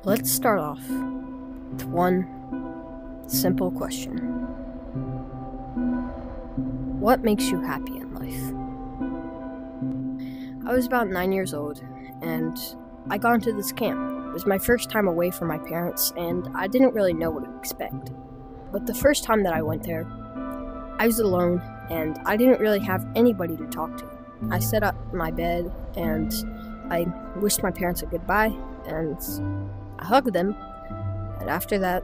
Let's start off with one simple question. What makes you happy in life? I was about 9 years old, and I got into this camp. It was my first time away from my parents, and I didn't really know what to expect. But the first time that I went there, I was alone, and I didn't really have anybody to talk to. I set up my bed, and I wished my parents a goodbye, and I hugged them, and after that,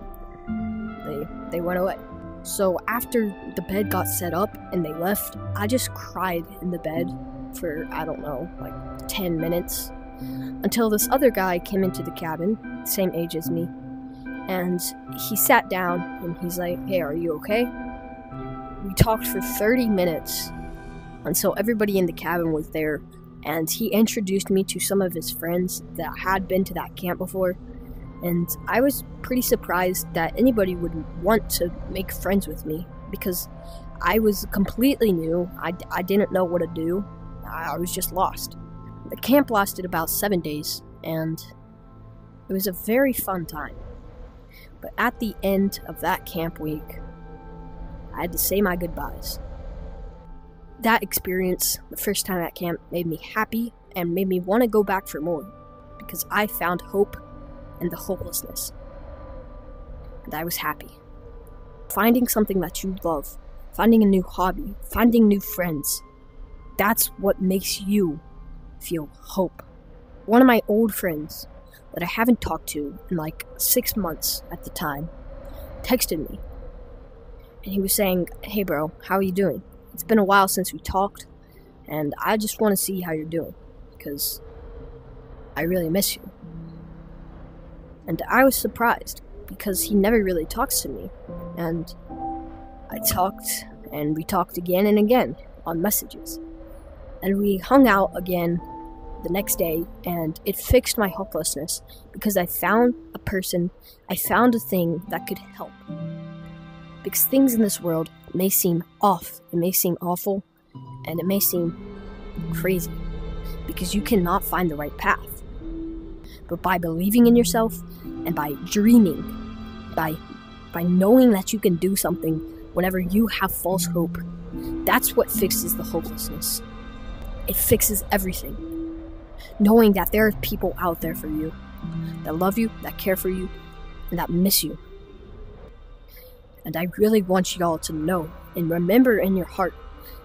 they went away. So after the bed got set up and they left, I just cried in the bed for, I don't know, like 10 minutes, until this other guy came into the cabin, same age as me, and he sat down and he's like, "Hey, are you okay?" We talked for 30 minutes until everybody in the cabin was there, and he introduced me to some of his friends that had been to that camp before. And I was pretty surprised that anybody would want to make friends with me, because I was completely new. I didn't know what to do. I was just lost. The camp lasted about 7 days, and it was a very fun time. But at the end of that camp week, I had to say my goodbyes. That experience, the first time at camp, made me happy and made me want to go back for more, because I found hope and the hopelessness, and I was happy. Finding something that you love, finding a new hobby, finding new friends, that's what makes you feel hope. One of my old friends that I haven't talked to in like 6 months at the time texted me, and he was saying, "Hey bro, how are you doing? It's been a while since we talked, and I just want to see how you're doing, because I really miss you." And I was surprised, because he never really talks to me, and I talked, and we talked again and again on messages, and we hung out again the next day, and it fixed my hopelessness, because I found a person, I found a thing that could help. Because things in this world may seem off, it may seem awful, and it may seem crazy, because you cannot find the right path. But by believing in yourself, and by dreaming, by knowing that you can do something whenever you have false hope, that's what fixes the hopelessness. It fixes everything. Knowing that there are people out there for you, that love you, that care for you, and that miss you. And I really want y'all to know and remember in your heart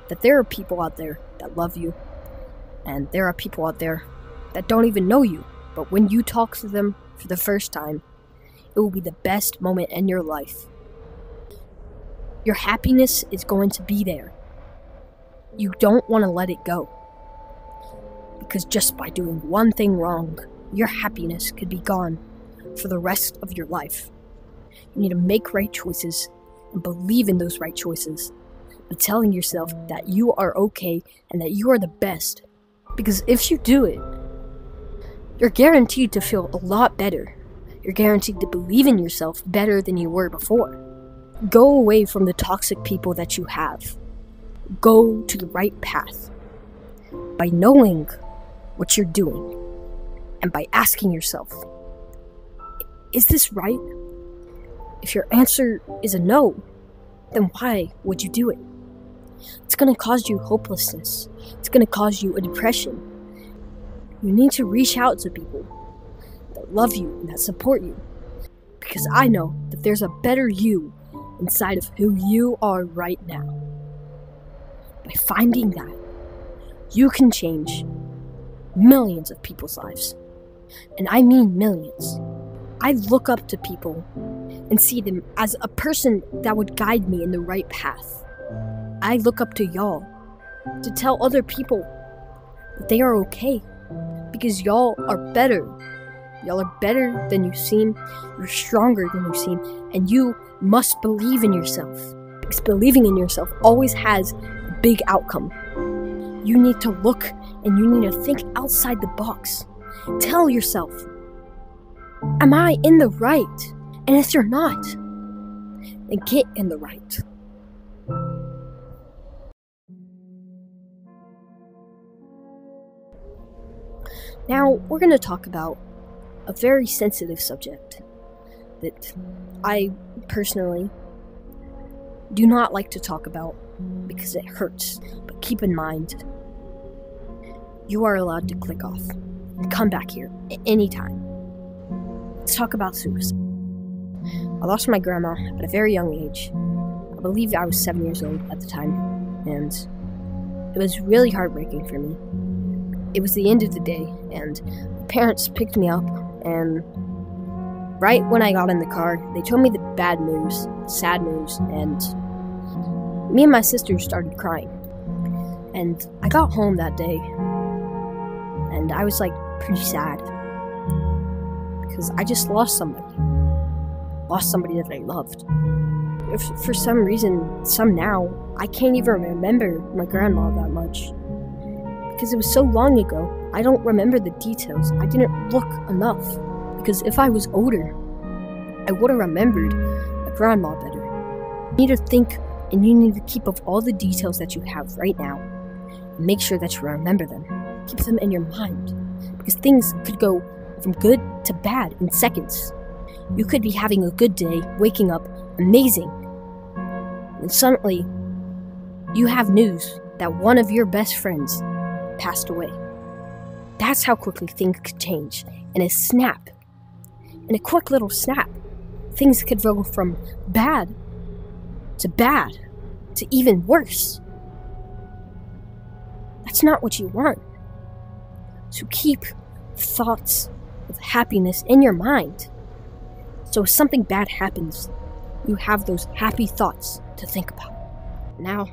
that there are people out there that love you, and there are people out there that don't even know you. But when you talk to them for the first time, it will be the best moment in your life. Your happiness is going to be there. You don't want to let it go. Because just by doing one thing wrong, your happiness could be gone for the rest of your life. You need to make right choices and believe in those right choices, by telling yourself that you are okay and that you are the best. Because if you do it, you're guaranteed to feel a lot better. You're guaranteed to believe in yourself better than you were before. Go away from the toxic people that you have. Go to the right path. By knowing what you're doing, and by asking yourself, is this right? If your answer is a no, then why would you do it? It's going to cause you hopelessness. It's going to cause you a depression. You need to reach out to people that love you and that support you, because I know that there's a better you inside of who you are right now. By finding that, you can change millions of people's lives. And I mean millions. I look up to people and see them as a person that would guide me in the right path. I look up to y'all to tell other people that they are okay, because y'all are better. Y'all are better than you seem, you're stronger than you seem, and you must believe in yourself, because believing in yourself always has a big outcome. You need to look and you need to think outside the box. Tell yourself, am I in the right? And if you're not, then get in the right. Now, we're going to talk about a very sensitive subject that I personally do not like to talk about because it hurts. But keep in mind, you are allowed to click off and come back here at any time. Let's talk about suicide. I lost my grandma at a very young age. I believe I was 7 years old at the time, and it was really heartbreaking for me. It was the end of the day, and my parents picked me up, and right when I got in the car, they told me the bad news, sad news, and me and my sister started crying. And I got home that day, and I was pretty sad, because I just lost somebody that I loved. If for some reason, I can't even remember my grandma that much. Because it was so long ago, I don't remember the details. I didn't look enough. Because if I was older, I would have remembered my grandma better. You need to think, and you need to keep up all the details that you have right now. And make sure that you remember them. Keep them in your mind. Because things could go from good to bad in seconds. You could be having a good day, waking up, amazing. And suddenly, you have news that one of your best friends passed away. That's how quickly things could change. In a snap. In a quick little snap. Things could go from bad to even worse. That's not what you want. So keep thoughts of happiness in your mind. So if something bad happens, you have those happy thoughts to think about. Now,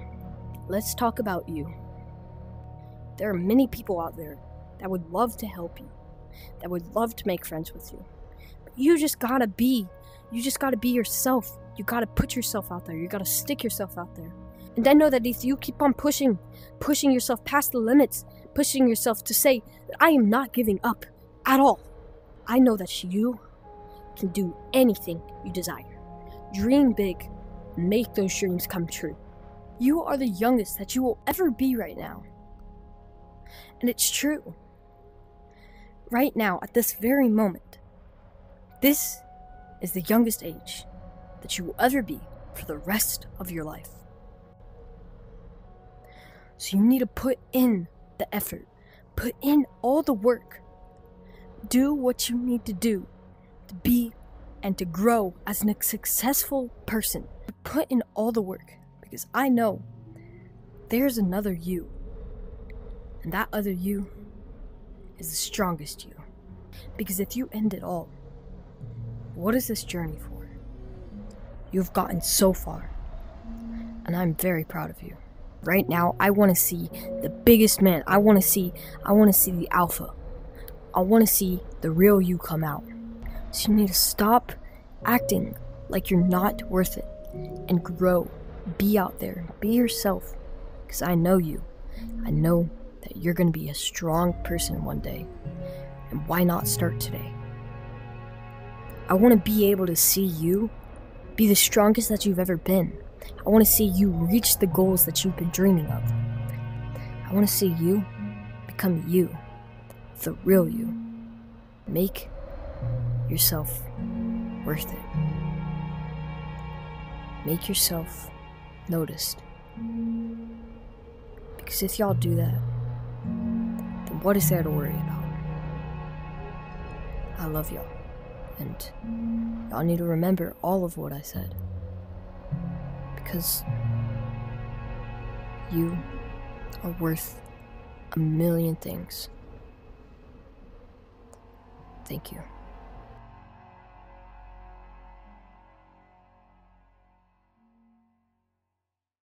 let's talk about you. There are many people out there that would love to help you, that would love to make friends with you. But you just gotta be yourself. You gotta put yourself out there. You gotta stick yourself out there. And I know that if you keep on pushing yourself past the limits, pushing yourself to say that I am not giving up at all, I know that you can do anything you desire. Dream big and make those dreams come true. You are the youngest that you will ever be right now. And it's true. Right now, at this very moment, this is the youngest age that you will ever be for the rest of your life. So you need to put in the effort. Put in all the work. Do what you need to do to be and to grow as a successful person. Put in all the work, because I know there's another you, and that other you is the strongest you. Because if you end it all, what is this journey for? You've gotten so far, and I'm very proud of you. Right now, I want to see the biggest man. I want to see the alpha. I want to see the real you come out. So you need to stop acting like you're not worth it and grow. Be out there. Be yourself. Because I know you. I know that you're going to be a strong person one day. And why not start today? I want to be able to see you be the strongest that you've ever been. I want to see you reach the goals that you've been dreaming of. I want to see you become you. The real you. Make yourself worth it. Make yourself noticed. Because if y'all do that, then what is there to worry about? I love y'all. And y'all need to remember all of what I said. Because you are worth a million things. Thank you.